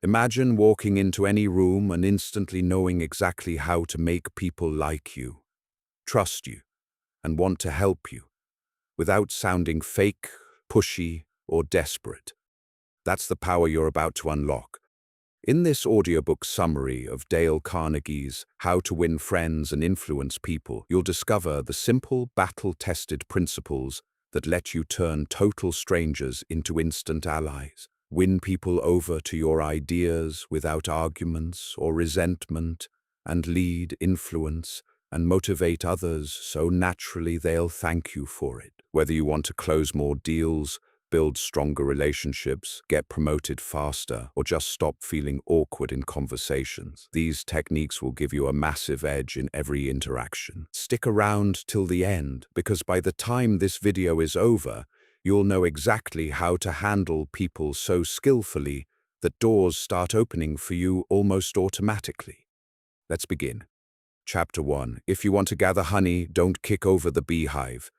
Imagine walking into any room and instantly knowing exactly how to make people like you, trust you, and want to help you, without sounding fake, pushy, or desperate. That's the power you're about to unlock. In this audiobook summary of Dale Carnegie's How to Win Friends and Influence People, you'll discover the simple, battle-tested principles that let you turn total strangers into instant allies. Win people over to your ideas without arguments or resentment, and lead, influence, and motivate others so naturally they'll thank you for it. Whether you want to close more deals, build stronger relationships, get promoted faster, or just stop feeling awkward in conversations, these techniques will give you a massive edge in every interaction. Stick around till the end, because by the time this video is over, you'll know exactly how to handle people so skillfully that doors start opening for you almost automatically. Let's begin. Chapter 1. If you want to gather honey, don't kick over the beehive.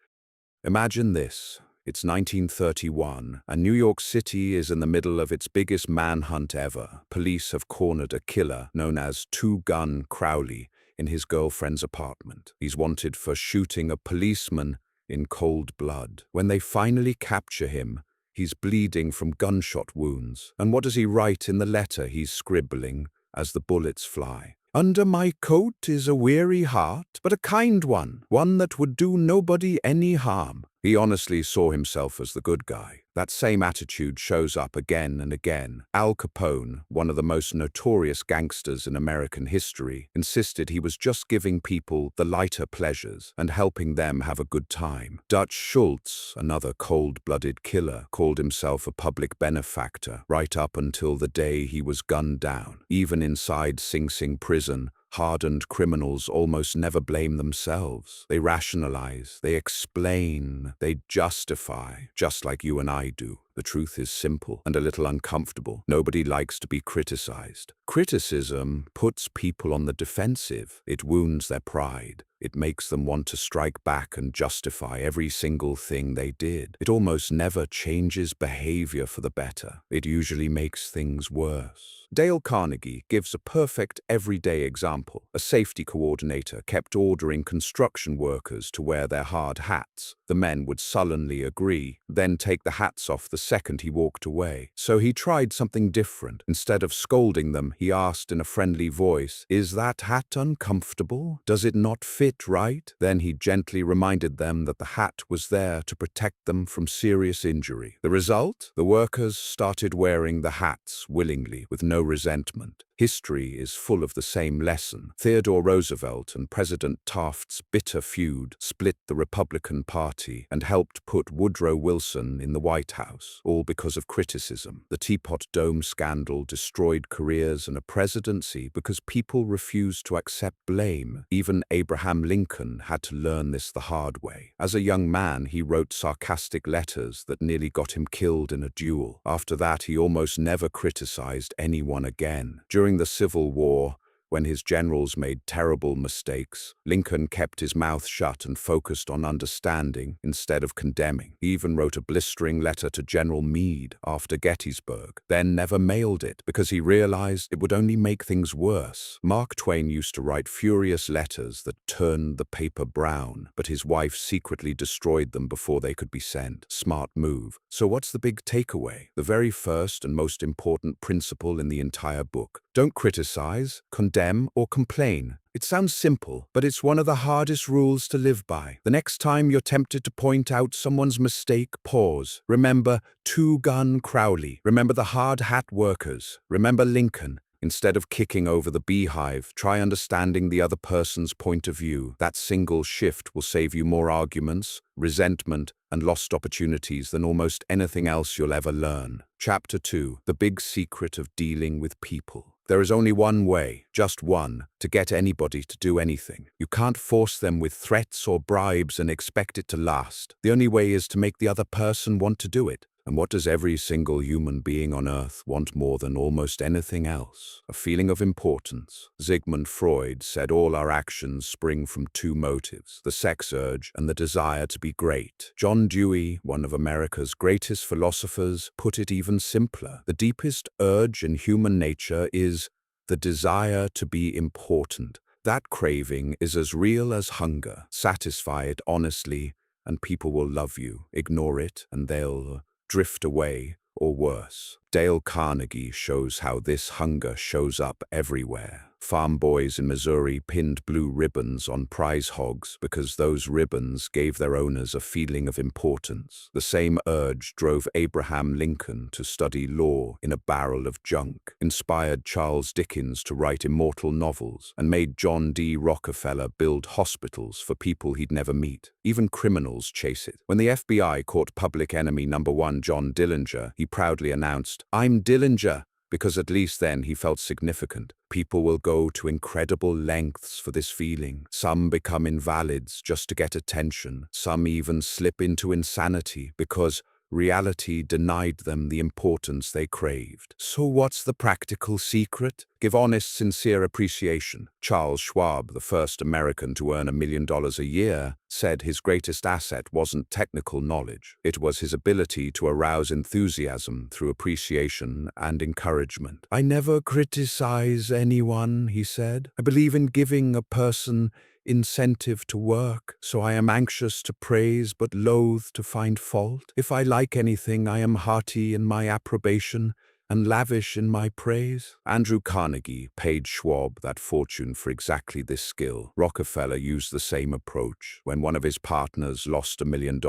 Imagine this. It's 1931, and New York City is in the middle of its biggest manhunt ever. Police have cornered a killer known as Two-Gun Crowley in his girlfriend's apartment. He's wanted for shooting a policeman in cold blood. When they finally capture him, he's bleeding from gunshot wounds. And what does he write in the letter he's scribbling as the bullets fly? Under my coat is a weary heart, but a kind one that would do nobody any harm. He honestly saw himself as the good guy. That same attitude shows up again and again. Al Capone, one of the most notorious gangsters in American history, insisted he was just giving people the lighter pleasures and helping them have a good time. Dutch Schultz, another cold-blooded killer, called himself a public benefactor right up until the day he was gunned down. Even inside Sing Sing prison, hardened criminals almost never blame themselves. They rationalize, they explain, they justify, just like you and I do. The truth is simple and a little uncomfortable. Nobody likes to be criticized. Criticism puts people on the defensive. It wounds their pride. It makes them want to strike back and justify every single thing they did. It almost never changes behavior for the better. It usually makes things worse. Dale Carnegie gives a perfect everyday example. A safety coordinator kept ordering construction workers to wear their hard hats. The men would sullenly agree, then take the hats off the second he walked away. So he tried something different. Instead of scolding them, he asked in a friendly voice, "Is that hat uncomfortable? Does it not fit right?" Then he gently reminded them that the hat was there to protect them from serious injury. The result? The workers started wearing the hats willingly, with no resentment. History is full of the same lesson. Theodore Roosevelt and President Taft's bitter feud split the Republican Party and helped put Woodrow Wilson in the White House, all because of criticism. The Teapot Dome scandal destroyed careers and a presidency because people refused to accept blame. Even Abraham Lincoln had to learn this the hard way. As a young man, he wrote sarcastic letters that nearly got him killed in a duel. After that, he almost never criticized anyone again. During the Civil War, when his generals made terrible mistakes, Lincoln kept his mouth shut and focused on understanding instead of condemning. He even wrote a blistering letter to General Meade after Gettysburg, then never mailed it because he realized it would only make things worse. Mark Twain used to write furious letters that turned the paper brown, but his wife secretly destroyed them before they could be sent. Smart move. So what's the big takeaway? The very first and most important principle in the entire book. Don't criticize, condemn, or complain. It sounds simple, but it's one of the hardest rules to live by. The next time you're tempted to point out someone's mistake, pause. Remember Two-Gun Crowley. Remember the hard hat workers. Remember Lincoln. Instead of kicking over the beehive, try understanding the other person's point of view. That single shift will save you more arguments, resentment, and lost opportunities than almost anything else you'll ever learn. Chapter 2. The Big Secret of Dealing with People. There is only one way, just one, to get anybody to do anything. You can't force them with threats or bribes and expect it to last. The only way is to make the other person want to do it. And what does every single human being on Earth want more than almost anything else? A feeling of importance. Sigmund Freud said all our actions spring from two motives, the sex urge and the desire to be great. John Dewey, one of America's greatest philosophers, put it even simpler. The deepest urge in human nature is the desire to be important. That craving is as real as hunger. Satisfy it honestly, and people will love you. Ignore it, and they'll drift away, or worse. Dale Carnegie shows how this hunger shows up everywhere. Farm boys in Missouri pinned blue ribbons on prize hogs because those ribbons gave their owners a feeling of importance. The same urge drove Abraham Lincoln to study law in a barrel of junk, inspired Charles Dickens to write immortal novels, and made John D. Rockefeller build hospitals for people he'd never meet. Even criminals chase it. When the FBI caught public enemy #1 John Dillinger, he proudly announced, "I'm Dillinger," because at least then he felt significant. People will go to incredible lengths for this feeling. Some become invalids just to get attention. Some even slip into insanity because reality denied them the importance they craved. So what's the practical secret? Give honest, sincere appreciation. Charles Schwab, the first American to earn $1 million a year, said his greatest asset wasn't technical knowledge. It was his ability to arouse enthusiasm through appreciation and encouragement. "I never criticize anyone," he said. "I believe in giving a person incentive to work, so I am anxious to praise but loath to find fault. If I like anything, I am hearty in my approbation and lavish in my praise." Andrew Carnegie paid Schwab that fortune for exactly this skill. Rockefeller used the same approach. When one of his partners lost $1 million,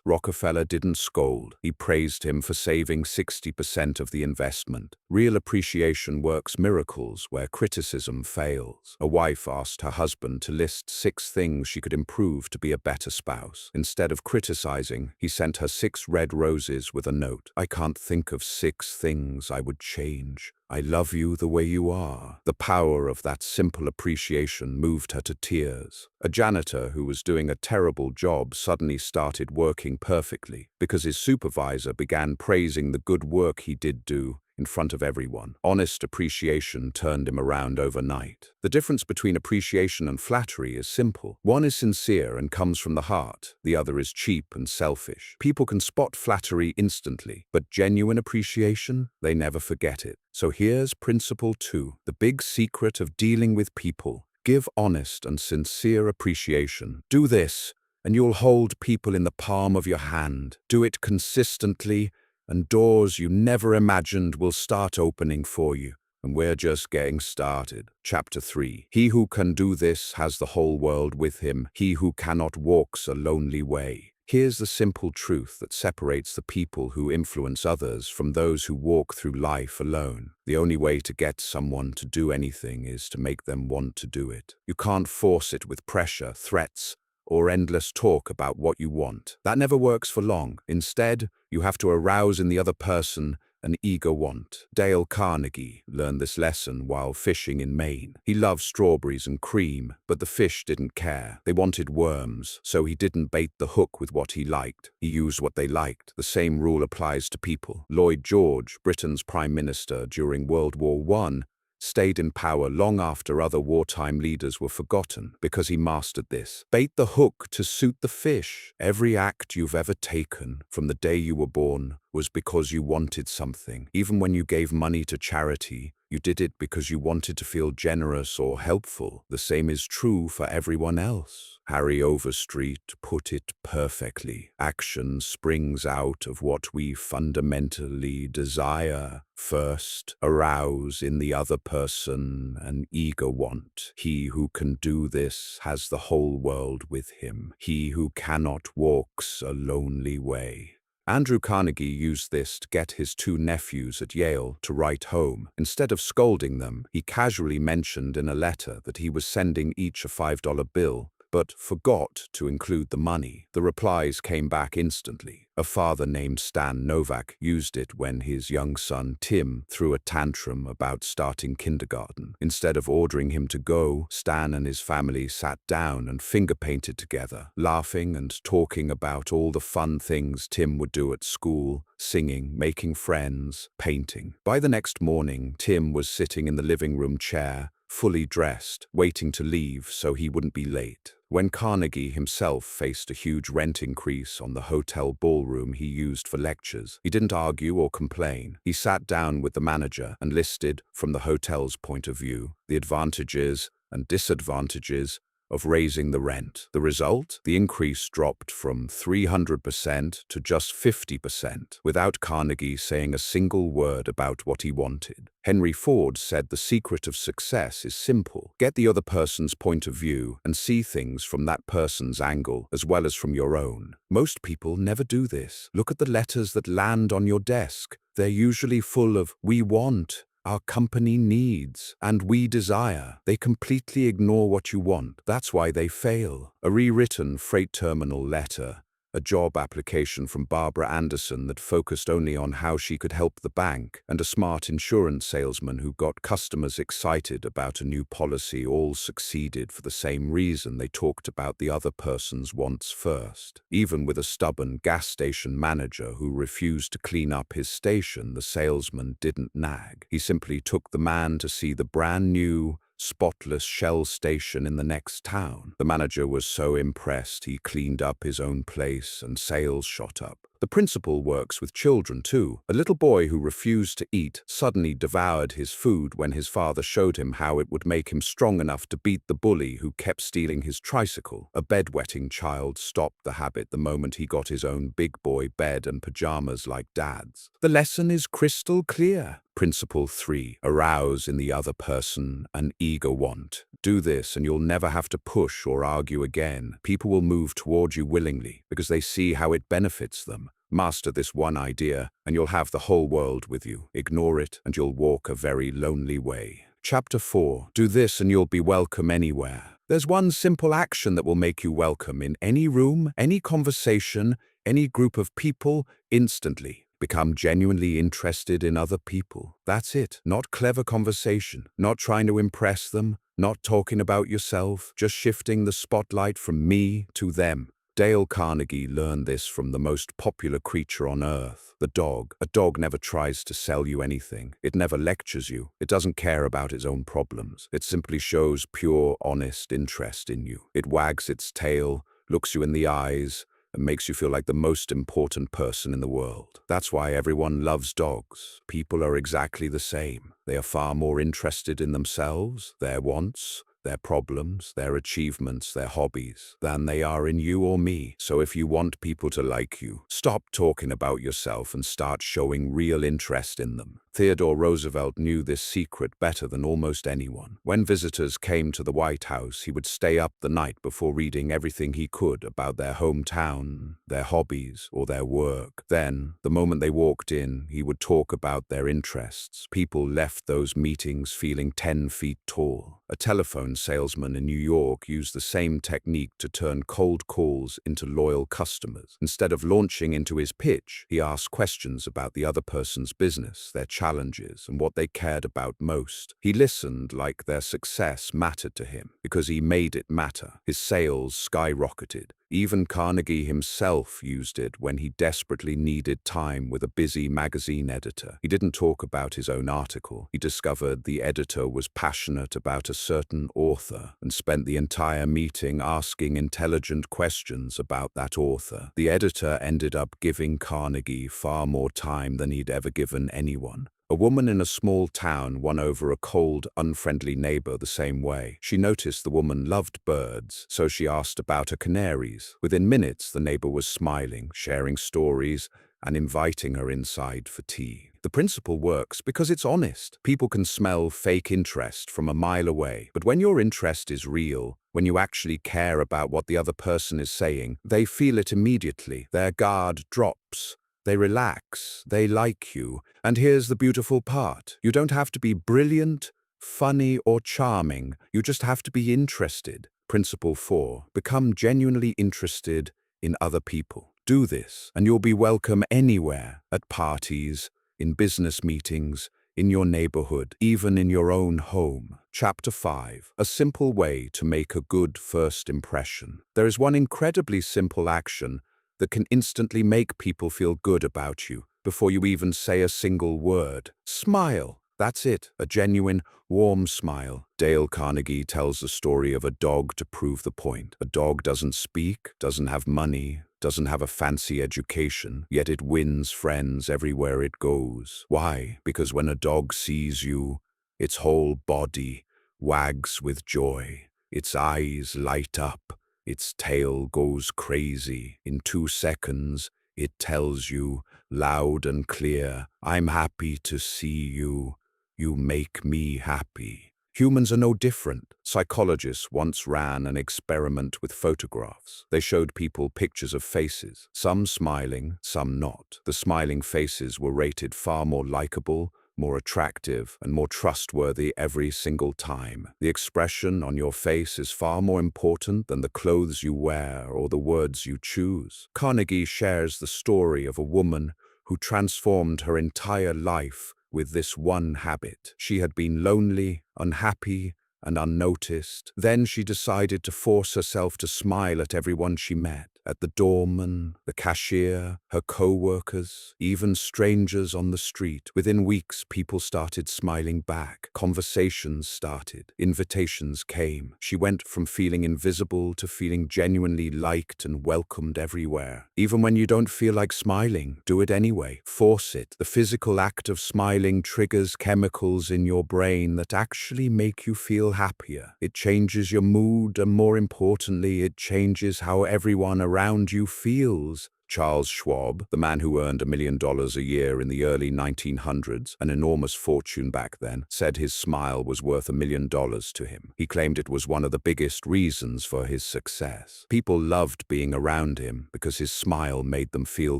Rockefeller didn't scold. He praised him for saving 60% of the investment. Real appreciation works miracles where criticism fails. A wife asked her husband to list 6 things she could improve to be a better spouse. Instead of criticizing, he sent her 6 red roses with a note. "I can't think of 6 things I would change. I love you the way you are." The power of that simple appreciation moved her to tears. A janitor who was doing a terrible job suddenly started working perfectly because his supervisor began praising the good work he did do in front of everyone. Honest appreciation turned him around overnight. The difference between appreciation and flattery is simple. One is sincere and comes from the heart. The other is cheap and selfish. People can spot flattery instantly, but genuine appreciation, they never forget it. So here's principle 2, the big secret of dealing with people. Give honest and sincere appreciation. Do this, and you'll hold people in the palm of your hand. Do it consistently, and doors you never imagined will start opening for you. And we're just getting started. Chapter 3. He who can do this has the whole world with him. He who cannot walks a lonely way. Here's the simple truth that separates the people who influence others from those who walk through life alone. The only way to get someone to do anything is to make them want to do it. You can't force it with pressure, threats, or endless talk about what you want. That never works for long. Instead, you have to arouse in the other person an eager want. Dale Carnegie learned this lesson while fishing in Maine. He loved strawberries and cream, but the fish didn't care. They wanted worms, so he didn't bait the hook with what he liked. He used what they liked. The same rule applies to people. Lloyd George, Britain's Prime Minister during World War I, stayed in power long after other wartime leaders were forgotten because he mastered this. Bait the hook to suit the fish. Every act you've ever taken from the day you were born was because you wanted something. Even when you gave money to charity, you did it because you wanted to feel generous or helpful. The same is true for everyone else. Harry Overstreet put it perfectly. Action springs out of what we fundamentally desire. First, arouse in the other person an eager want. He who can do this has the whole world with him. He who cannot walks a lonely way. Andrew Carnegie used this to get his 2 nephews at Yale to write home. Instead of scolding them, he casually mentioned in a letter that he was sending each a $5 bill, but forgot to include the money. The replies came back instantly. A father named Stan Novak used it when his young son, Tim, threw a tantrum about starting kindergarten. Instead of ordering him to go, Stan and his family sat down and finger-painted together, laughing and talking about all the fun things Tim would do at school, singing, making friends, painting. By the next morning, Tim was sitting in the living room chair, fully dressed, waiting to leave so he wouldn't be late. When Carnegie himself faced a huge rent increase on the hotel ballroom he used for lectures, he didn't argue or complain. He sat down with the manager and listed, from the hotel's point of view, the advantages and disadvantages of raising the rent. The result? The increase dropped from 300% to just 50%, without Carnegie saying a single word about what he wanted. Henry Ford said the secret of success is simple. Get the other person's point of view and see things from that person's angle as well as from your own. Most people never do this. Look at the letters that land on your desk. They're usually full of "we want," "our company needs," and "we desire." They completely ignore what you want. That's why they fail. A rewritten freight terminal letter, a job application from Barbara Anderson that focused only on how she could help the bank, and a smart insurance salesman who got customers excited about a new policy all succeeded for the same reason: they talked about the other person's wants first. Even with a stubborn gas station manager who refused to clean up his station, the salesman didn't nag. He simply took the man to see the brand new, spotless Shell station in the next town. The manager was so impressed he cleaned up his own place and sales shot up. The principle works with children too. A little boy who refused to eat suddenly devoured his food when his father showed him how it would make him strong enough to beat the bully who kept stealing his tricycle. A bedwetting child stopped the habit the moment he got his own big boy bed and pajamas like dad's. The lesson is crystal clear. Principle 3. Arouse in the other person an eager want. Do this and you'll never have to push or argue again. People will move toward you willingly because they see how it benefits them. Master this one idea and you'll have the whole world with you. Ignore it and you'll walk a very lonely way. Chapter 4. Do this and you'll be welcome anywhere. There's one simple action that will make you welcome in any room, any conversation, any group of people, instantly. Become genuinely interested in other people. That's it. Not clever conversation, not trying to impress them, not talking about yourself, just shifting the spotlight from me to them. Dale Carnegie learned this from the most popular creature on earth, the dog. A dog never tries to sell you anything. It never lectures you. It doesn't care about its own problems. It simply shows pure, honest interest in you. It wags its tail, looks you in the eyes, and makes you feel like the most important person in the world. That's why everyone loves dogs. People are exactly the same. They are far more interested in themselves, their wants, their problems, their achievements, their hobbies, than they are in you or me. So if you want people to like you, stop talking about yourself and start showing real interest in them. Theodore Roosevelt knew this secret better than almost anyone. When visitors came to the White House, he would stay up the night before reading everything he could about their hometown, their hobbies, or their work. Then, the moment they walked in, he would talk about their interests. People left those meetings feeling 10 feet tall. A telephone salesman in New York used the same technique to turn cold calls into loyal customers. Instead of launching into his pitch, he asked questions about the other person's business, their challenges, and what they cared about most. He listened like their success mattered to him, because he made it matter. His sales skyrocketed. Even Carnegie himself used it when he desperately needed time with a busy magazine editor. He didn't talk about his own article. He discovered the editor was passionate about a certain author and spent the entire meeting asking intelligent questions about that author. The editor ended up giving Carnegie far more time than he'd ever given anyone. A woman in a small town won over a cold, unfriendly neighbor the same way. She noticed the woman loved birds, so she asked about her canaries. Within minutes, the neighbor was smiling, sharing stories, and inviting her inside for tea. The principle works because it's honest. People can smell fake interest from a mile away. But when your interest is real, when you actually care about what the other person is saying, they feel it immediately. Their guard drops. They relax, they like you, and here's the beautiful part. You don't have to be brilliant, funny, or charming. You just have to be interested. Principle 4. Become genuinely interested in other people. Do this, and you'll be welcome anywhere, at parties, in business meetings, in your neighborhood, even in your own home. Chapter 5. A simple way to make a good first impression. There is one incredibly simple action that can instantly make people feel good about you before you even say a single word. Smile. That's it, a genuine, warm smile. Dale Carnegie tells the story of a dog to prove the point. A dog doesn't speak, doesn't have money, doesn't have a fancy education, yet it wins friends everywhere it goes. Why? Because when a dog sees you, its whole body wags with joy. Its eyes light up, its tail goes crazy. In 2 seconds, it tells you, loud and clear, "I'm happy to see you. You make me happy." Humans are no different. Psychologists once ran an experiment with photographs. They showed people pictures of faces, some smiling, some not. The smiling faces were rated far more likable, more attractive, and more trustworthy every single time. The expression on your face is far more important than the clothes you wear or the words you choose. Carnegie shares the story of a woman who transformed her entire life with this one habit. She had been lonely, unhappy, and unnoticed. Then she decided to force herself to smile at everyone she met, at the doorman, the cashier, her co-workers, even strangers on the street. Within weeks, people started smiling back. Conversations started. Invitations came. She went from feeling invisible to feeling genuinely liked and welcomed everywhere. Even when you don't feel like smiling, do it anyway. Force it. The physical act of smiling triggers chemicals in your brain that actually make you feel happier. It changes your mood, and more importantly, it changes how everyone around you feels. Charles Schwab, the man who earned $1 million a year in the early 1900s, an enormous fortune back then, said his smile was worth $1 million to him. He claimed it was one of the biggest reasons for his success. People loved being around him because his smile made them feel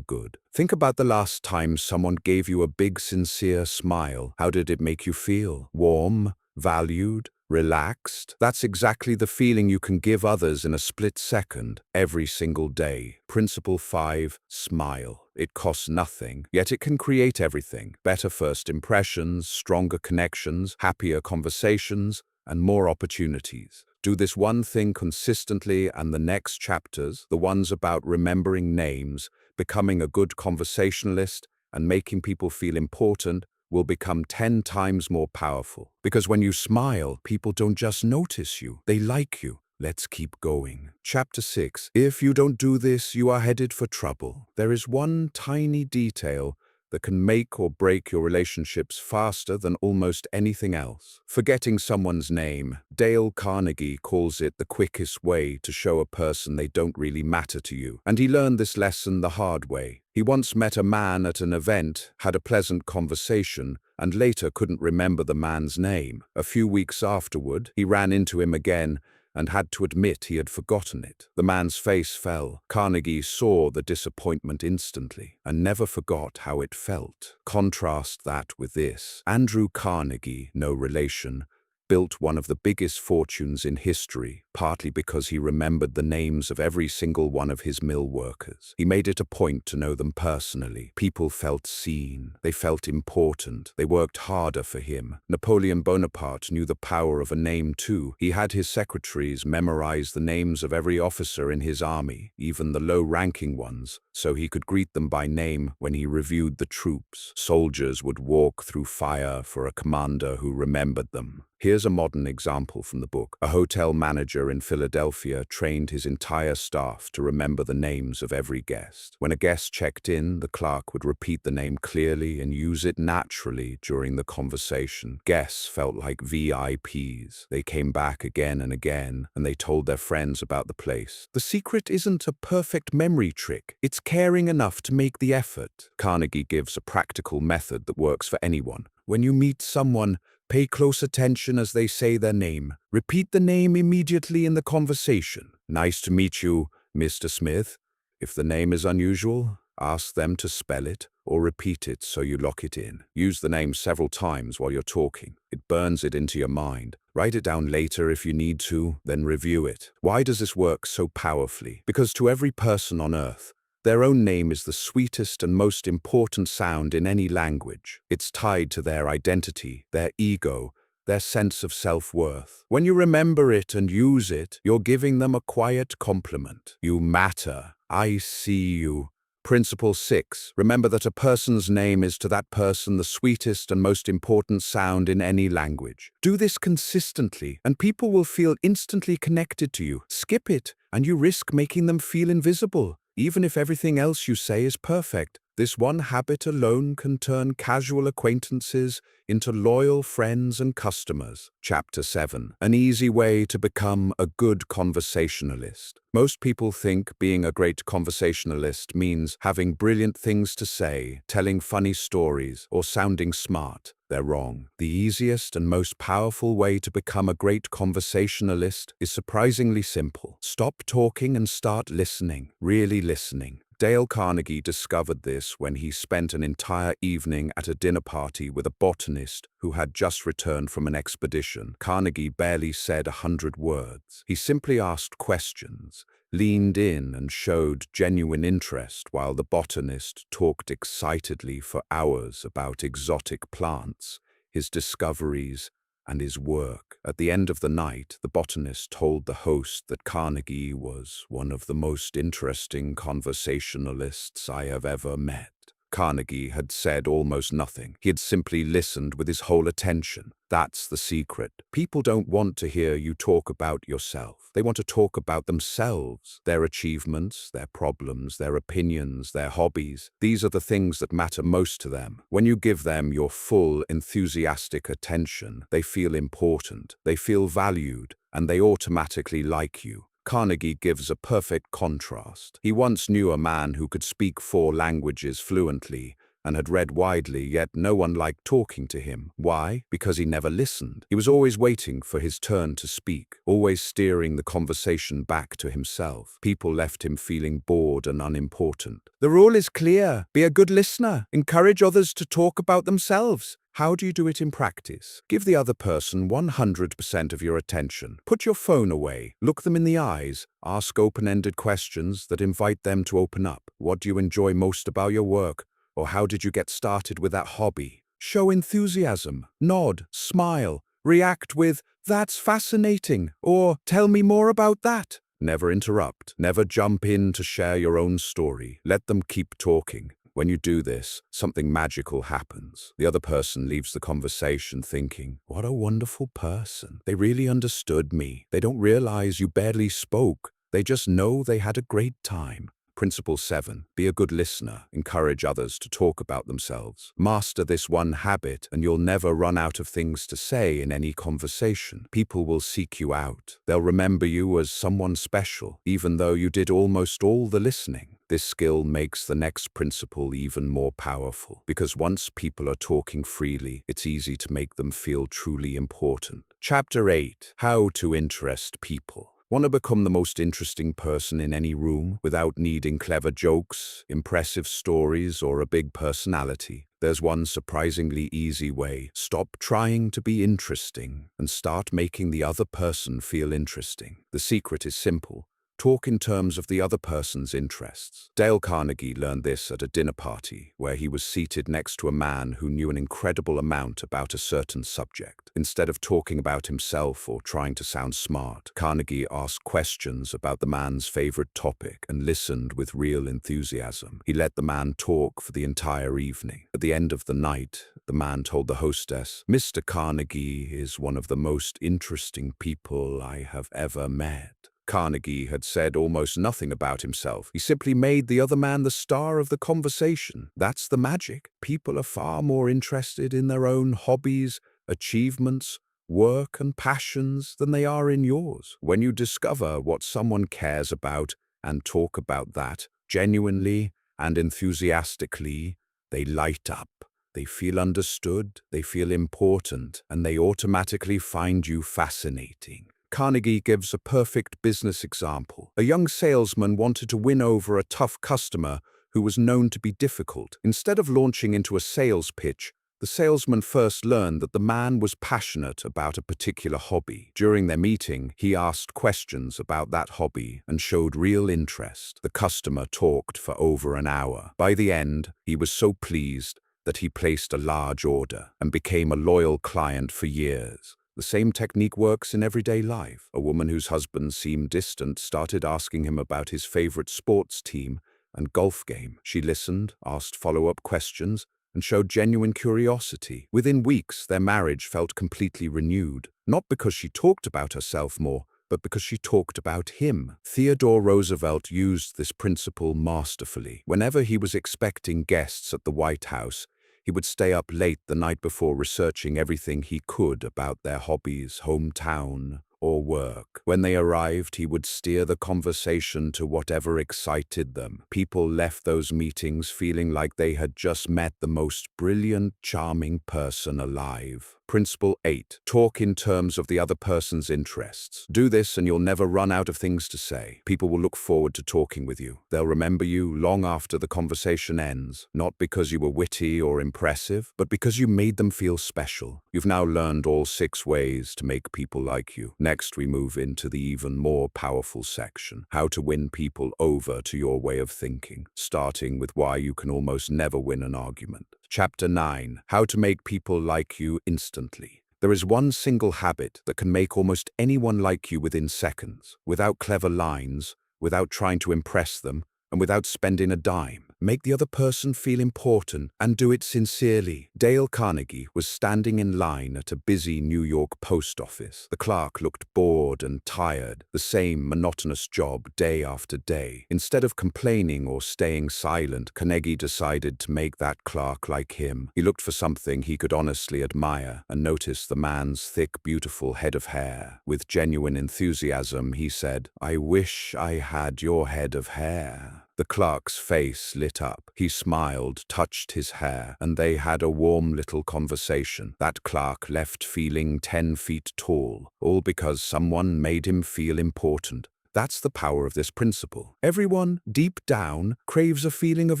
good. Think about the last time someone gave you a big, sincere smile. How did it make you feel? Warm? Valued? Relaxed? That's exactly the feeling you can give others in a split second, every single day. Principle 5. Smile. It costs nothing, yet it can create everything. Better first impressions, stronger connections, happier conversations, and more opportunities. Do this one thing consistently, and the next chapters, the ones about remembering names, becoming a good conversationalist, and making people feel important, will become 10 times more powerful. Because when you smile, people don't just notice you, they like you. Let's keep going. Chapter 6. If you don't do this, you are headed for trouble. There is one tiny detail that can make or break your relationships faster than almost anything else. Forgetting someone's name. Dale Carnegie calls it the quickest way to show a person they don't really matter to you. And he learned this lesson the hard way. He once met a man at an event, had a pleasant conversation, and later couldn't remember the man's name. A few weeks afterward, he ran into him again and had to admit he had forgotten it. The man's face fell. Carnegie saw the disappointment instantly and never forgot how it felt. Contrast that with this. Andrew Carnegie, no relation, built one of the biggest fortunes in history, partly because he remembered the names of every single one of his mill workers. He made it a point to know them personally. People felt seen. They felt important. They worked harder for him. Napoleon Bonaparte knew the power of a name too. He had his secretaries memorize the names of every officer in his army, even the low-ranking ones, so he could greet them by name when he reviewed the troops. Soldiers would walk through fire for a commander who remembered them. Here's a modern example from the book. A hotel manager in Philadelphia trained his entire staff to remember the names of every guest. When a guest checked in, the clerk would repeat the name clearly and use it naturally during the conversation. Guests felt like VIPs. They came back again and again, and they told their friends about the place. The secret isn't a perfect memory trick. It's caring enough to make the effort. Carnegie gives a practical method that works for anyone. When you meet someone, pay close attention as they say their name. Repeat the name immediately in the conversation. Nice to meet you, Mr. Smith. If the name is unusual, Ask them to spell it or repeat it so you lock it in. Use the name several times while you're talking. It burns it into your mind. Write it down later if you need to, then review it. Why does this work so powerfully? Because to every person on earth, their own name is the sweetest and most important sound in any language. It's tied to their identity, their ego, their sense of self-worth. When you remember it and use it, you're giving them a quiet compliment. You matter. I see you. Principle 6. Remember that a person's name is to that person the sweetest and most important sound in any language. Do this consistently, and people will feel instantly connected to you. Skip it, and you risk making them feel invisible, even if everything else you say is perfect. This one habit alone can turn casual acquaintances into loyal friends and customers. Chapter 7. An easy way to become a good conversationalist. Most people think being a great conversationalist means having brilliant things to say, telling funny stories, or sounding smart. They're wrong. The easiest and most powerful way to become a great conversationalist is surprisingly simple. Stop talking and start listening, really listening. Dale Carnegie discovered this when he spent an entire evening at a dinner party with a botanist who had just returned from an expedition. Carnegie barely said 100 words. He simply asked questions, leaned in and showed genuine interest while the botanist talked excitedly for hours about exotic plants, his discoveries, and his work. At the end of the night, the botanist told the host that Carnegie was one of the most interesting conversationalists I have ever met. Carnegie had said almost nothing. He had simply listened with his whole attention. That's the secret. People don't want to hear you talk about yourself. They want to talk about themselves, their achievements, their problems, their opinions, their hobbies. These are the things that matter most to them. When you give them your full, enthusiastic attention, they feel important, they feel valued, and they automatically like you. Carnegie gives a perfect contrast. He once knew a man who could speak 4 languages fluently and had read widely, yet no one liked talking to him. Why? Because he never listened. He was always waiting for his turn to speak, always steering the conversation back to himself. People left him feeling bored and unimportant. The rule is clear. Be a good listener. Encourage others to talk about themselves. How do you do it in practice? Give the other person 100% of your attention. Put your phone away. Look them in the eyes. Ask open-ended questions that invite them to open up. What do you enjoy most about your work? Or how did you get started with that hobby? Show enthusiasm. Nod. Smile. React with, "That's fascinating," or "Tell me more about that." Never interrupt. Never jump in to share your own story. Let them keep talking. When you do this, something magical happens. The other person leaves the conversation thinking, "What a wonderful person. They really understood me." They don't realize you barely spoke. They just know they had a great time. Principle 7. Be a good listener. Encourage others to talk about themselves. Master this one habit and you'll never run out of things to say in any conversation. People will seek you out. They'll remember you as someone special, even though you did almost all the listening. This skill makes the next principle even more powerful, because once people are talking freely, it's easy to make them feel truly important. Chapter 8. How to interest people. Want to become the most interesting person in any room without needing clever jokes, impressive stories, or a big personality? There's one surprisingly easy way. Stop trying to be interesting and start making the other person feel interesting. The secret is simple. Talk in terms of the other person's interests. Dale Carnegie learned this at a dinner party where he was seated next to a man who knew an incredible amount about a certain subject. Instead of talking about himself or trying to sound smart, Carnegie asked questions about the man's favorite topic and listened with real enthusiasm. He let the man talk for the entire evening. At the end of the night, the man told the hostess, "Mr. Carnegie is one of the most interesting people I have ever met." Carnegie had said almost nothing about himself. He simply made the other man the star of the conversation. That's the magic. People are far more interested in their own hobbies, achievements, work, and passions than they are in yours. When you discover what someone cares about and talk about that genuinely and enthusiastically, they light up. They feel understood, they feel important, and they automatically find you fascinating. Carnegie gives a perfect business example. A young salesman wanted to win over a tough customer who was known to be difficult. Instead of launching into a sales pitch, the salesman first learned that the man was passionate about a particular hobby. During their meeting, he asked questions about that hobby and showed real interest. The customer talked for over an hour. By the end, he was so pleased that he placed a large order and became a loyal client for years. The same technique works in everyday life. A woman whose husband seemed distant started asking him about his favorite sports team and golf game. She listened, asked follow-up questions, and showed genuine curiosity. Within weeks, their marriage felt completely renewed, not because she talked about herself more, but because she talked about him. Theodore Roosevelt used this principle masterfully. Whenever he was expecting guests at the White House, he would stay up late the night before researching everything he could about their hobbies, hometown, or work. When they arrived, he would steer the conversation to whatever excited them. People left those meetings feeling like they had just met the most brilliant, charming person alive. Principle 8. Talk in terms of the other person's interests. Do this and you'll never run out of things to say. People will look forward to talking with you. They'll remember you long after the conversation ends, not because you were witty or impressive, but because you made them feel special. You've now learned all 6 ways to make people like you. Next, we move into the even more powerful section, how to win people over to your way of thinking, starting with why you can almost never win an argument. Chapter 9. How to make people like you instantly. There is one single habit that can make almost anyone like you within seconds, without clever lines, without trying to impress them, and without spending a dime. Make the other person feel important and do it sincerely. Dale Carnegie was standing in line at a busy New York post office. The clerk looked bored and tired, the same monotonous job day after day. Instead of complaining or staying silent, Carnegie decided to make that clerk like him. He looked for something he could honestly admire and noticed the man's thick, beautiful head of hair. With genuine enthusiasm, he said, "I wish I had your head of hair." The clerk's face lit up. He smiled, touched his hair, and they had a warm little conversation. That clerk left feeling 10 feet tall, all because someone made him feel important. That's the power of this principle. Everyone, deep down, craves a feeling of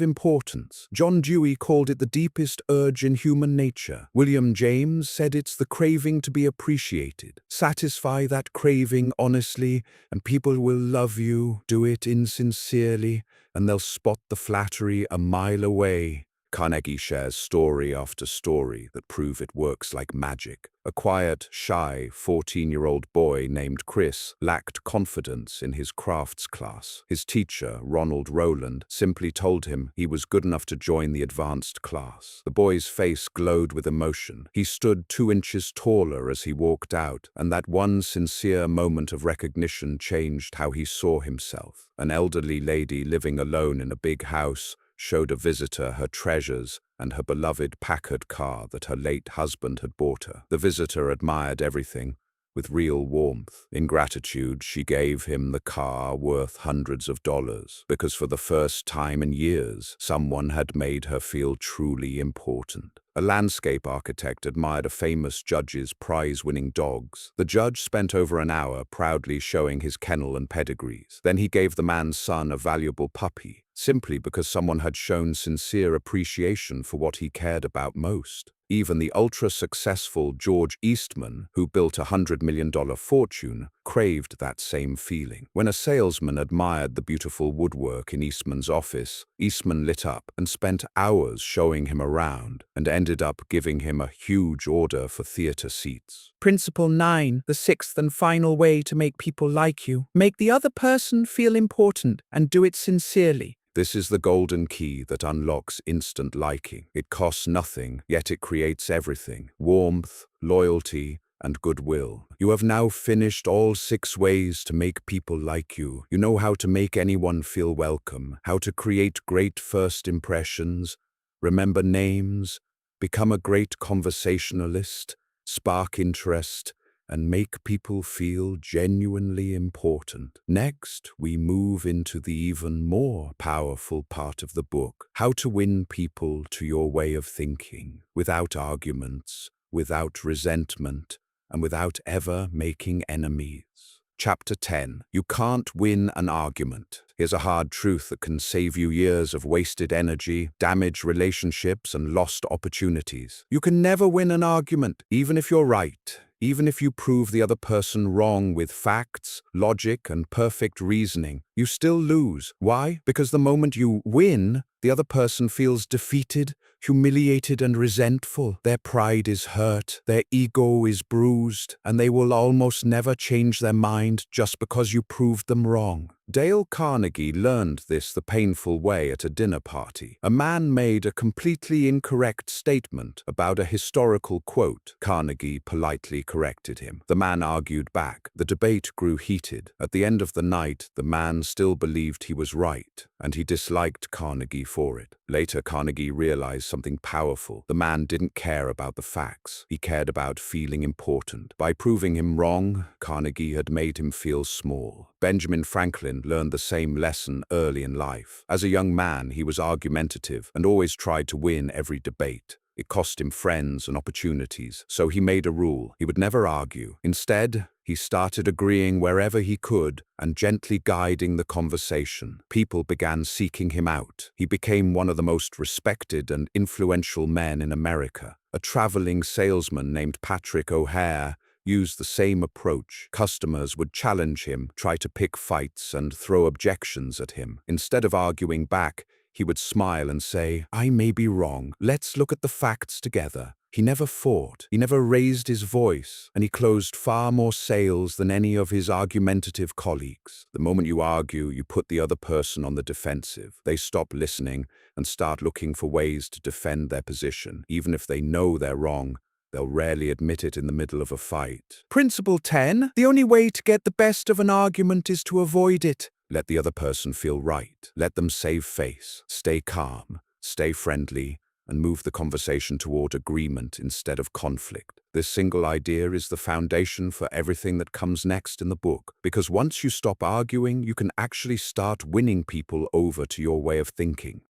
importance. John Dewey called it the deepest urge in human nature. William James said it's the craving to be appreciated. Satisfy that craving honestly, and people will love you. Do it insincerely, and they'll spot the flattery a mile away. Carnegie shares story after story that prove it works like magic. A quiet, shy 14-year-old boy named Chris lacked confidence in his crafts class. His teacher, Ronald Rowland, simply told him he was good enough to join the advanced class. The boy's face glowed with emotion. He stood 2 inches taller as he walked out, and that one sincere moment of recognition changed how he saw himself. An elderly lady living alone in a big house showed a visitor her treasures and her beloved Packard car that her late husband had bought her. The visitor admired everything with real warmth. In gratitude, she gave him the car worth hundreds of dollars, because for the first time in years, someone had made her feel truly important. A landscape architect admired a famous judge's prize-winning dogs. The judge spent over an hour proudly showing his kennel and pedigrees. Then he gave the man's son a valuable puppy, simply because someone had shown sincere appreciation for what he cared about most. Even the ultra-successful George Eastman, who built a $100 million fortune, craved that same feeling. When a salesman admired the beautiful woodwork in Eastman's office, Eastman lit up and spent hours showing him around and ended up giving him a huge order for theater seats. Principle 9, the 6th and final way to make people like you. Make the other person feel important and do it sincerely. This is the golden key that unlocks instant liking. It costs nothing, yet it creates everything: warmth, loyalty, and goodwill. You have now finished all 6 ways to make people like you. You know how to make anyone feel welcome, how to create great first impressions, remember names, become a great conversationalist, spark interest, and make people feel genuinely important. Next, we move into the even more powerful part of the book, how to win people to your way of thinking, without arguments, without resentment, and without ever making enemies. Chapter 10. You can't win an argument. Here's a hard truth that can save you years of wasted energy, damaged relationships, and lost opportunities. You can never win an argument, even if you're right. Even if you prove the other person wrong with facts, logic, and perfect reasoning, you still lose. Why? Because the moment you win, the other person feels defeated, humiliated, and resentful. Their pride is hurt, their ego is bruised, and they will almost never change their mind just because you proved them wrong. Dale Carnegie learned this the painful way at a dinner party. A man made a completely incorrect statement about a historical quote. Carnegie politely corrected him. The man argued back. The debate grew heated. At the end of the night, the man still believed he was right, and he disliked Carnegie for it. Later, Carnegie realized something powerful. The man didn't care about the facts. He cared about feeling important. By proving him wrong, Carnegie had made him feel small. Benjamin Franklin learned the same lesson early in life. As a young man, he was argumentative and always tried to win every debate. It cost him friends and opportunities, so he made a rule. He would never argue. Instead, he started agreeing wherever he could and gently guiding the conversation. People began seeking him out. He became one of the most respected and influential men in America. A traveling salesman named Patrick O'Hare used the same approach. Customers would challenge him, try to pick fights, and throw objections at him. Instead of arguing back, he would smile and say, "I may be wrong. Let's look at the facts together." He never fought, he never raised his voice, and he closed far more sales than any of his argumentative colleagues. The moment you argue, you put the other person on the defensive. They stop listening and start looking for ways to defend their position. Even if they know they're wrong, they'll rarely admit it in the middle of a fight. Principle 10. The only way to get the best of an argument is to avoid it. Let the other person feel right. Let them save face. Stay calm. Stay friendly. And move the conversation toward agreement instead of conflict. This single idea is the foundation for everything that comes next in the book. Because once you stop arguing, you can actually start winning people over to your way of thinking.